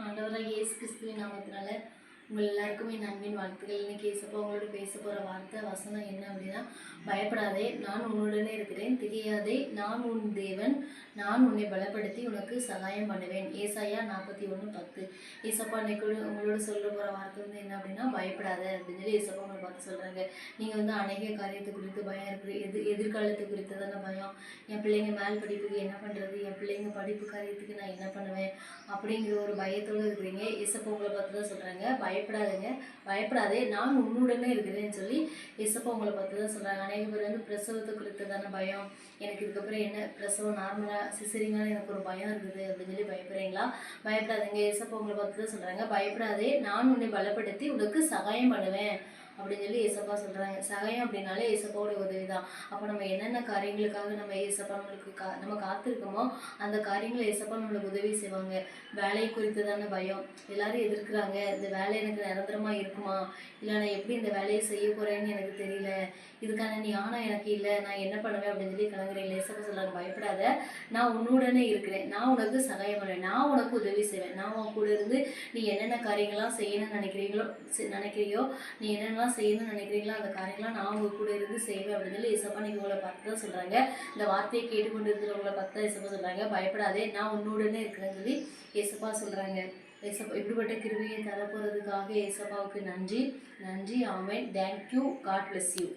ஆண்டவராக இயேசு கிறிஸ்துவின் நாமத்தினால உங்கள் எல்லாருக்குமே நன்பின் வாழ்த்துக்கள். இன்னைக்கு ஏசப்பா உங்களோட பேச போகிற வார்த்தை வசனம் என்ன அப்படின்னா, பயப்படாதே, நான் உன்னுடனே இருக்கிறேன், திகையாதே, நான் உன் தேவன், நான் உன்னை பலப்படுத்தி உனக்கு சகாயம் பண்ணுவேன். ஏசாயா 41:10. ஏசப்பா இன்னைக்கு உங்களோட சொல்ல போகிற வார்த்தை என்ன அப்படின்னா, பயப்படாத அப்படின்னு சொல்லி ஏசப்பா உங்களை பார்த்து சொல்கிறாங்க. நீங்கள் அநேக காரியத்தை குறித்து பயம் இருக்குது, எதிர்காலத்தை குறித்து தானே பயம். என் பிள்ளைங்க மேல் படிப்புக்கு என்ன பண்ணுறது, என் பிள்ளைங்க படிப்பு காரியத்துக்கு நான் என்ன பண்ணுவேன் அப்படிங்கிற ஒரு பயத்தோடு இருக்கிறீங்க. ஏசப்பா உங்களை பார்த்து தான் சொல்கிறாங்க, பயப்படாதீங்க, பயப்படாதே, நான் உன்னுடனே இருக்கிறேன்னு சொல்லி ஏசப்பா உங்களை பார்த்து தான் சொல்கிறாங்க. அநேக பேர் பிரசவத்தை குறித்து தானே பயம், எனக்கு இதுக்கப்புறம் என்ன பிரசவம் நார்மலாக சிசரிங்கான எனக்கு ஒரு பயம் இருக்குது அப்படின்னு சொல்லி பயப்படுறீங்களா? பயப்படாதீங்க, ஏசப்பா உங்களை பார்த்து தான் சொல்கிறாங்க, பயப்படாதே, நான் உன்னை பலப்படுத்தி உனக்கு சகாயம் பண்ணுவேன் அப்படின்னு சொல்லி ஏசப்பா சொல்கிறாங்க. சகாயம் அப்படின்னாலே ஏசப்பாவோட உதவி தான். அப்போ நம்ம என்னென்ன காரியங்களுக்காக நம்ம ஏசப்பா நம்மளுக்கு நம்ம காத்திருக்கோமோ அந்த காரியங்களை ஏசப்பா நம்மளுக்கு உதவி செய்வாங்க. வேலை குறித்து தானே பயம், எல்லாரும் எதிர்க்கிறாங்க, இந்த வேலை எனக்கு நிரந்தரமாக இருக்குமா, இல்லை நான் எப்படி இந்த வேலையை செய்ய போகிறேன்னு எனக்கு தெரியல, இதுக்கான ஞானம் எனக்கு இல்லை, நான் என்ன பண்ணுவேன் அப்படின்னு சொல்லி கிளம்புறேன். ஏசப்பா சொல்கிறாங்க, பயப்படாத, நான் உன்னுடனே இருக்கிறேன், நான் உனக்கு சகாயம் பண்ணுவேன், நான் உனக்கு உதவி செய்வேன், நான் உன் கூட இருந்து நீ என்னென்ன காரியங்கள்லாம் செய்யணும்னு நினைக்கிறியோ நீ என்னென்ன செய்யணும்னு நினைக்கிறீங்களா அந்த காரியங்களாம் நான் உங்க கூட இருந்து செய்வேன் அப்படின்னு சொல்லி ஏசப்பா நீங்க உங்களை பார்த்து தான் சொல்றாங்க. இந்த வார்த்தையை கேட்டுக்கொண்டு இருக்கிறவங்களை பார்த்து தான் ஏசப்பா சொல்றாங்க, பயப்படாதே, நான் உன்னுடனே இருக்கிறேன்னு சொல்லி ஏசப்பா சொல்றாங்க. ஏசப்பா இப்படிப்பட்ட கிருபையை தரப்போறதுக்காக ஏசப்பாவுக்கு நன்றி. Amen. Thank you. God bless you.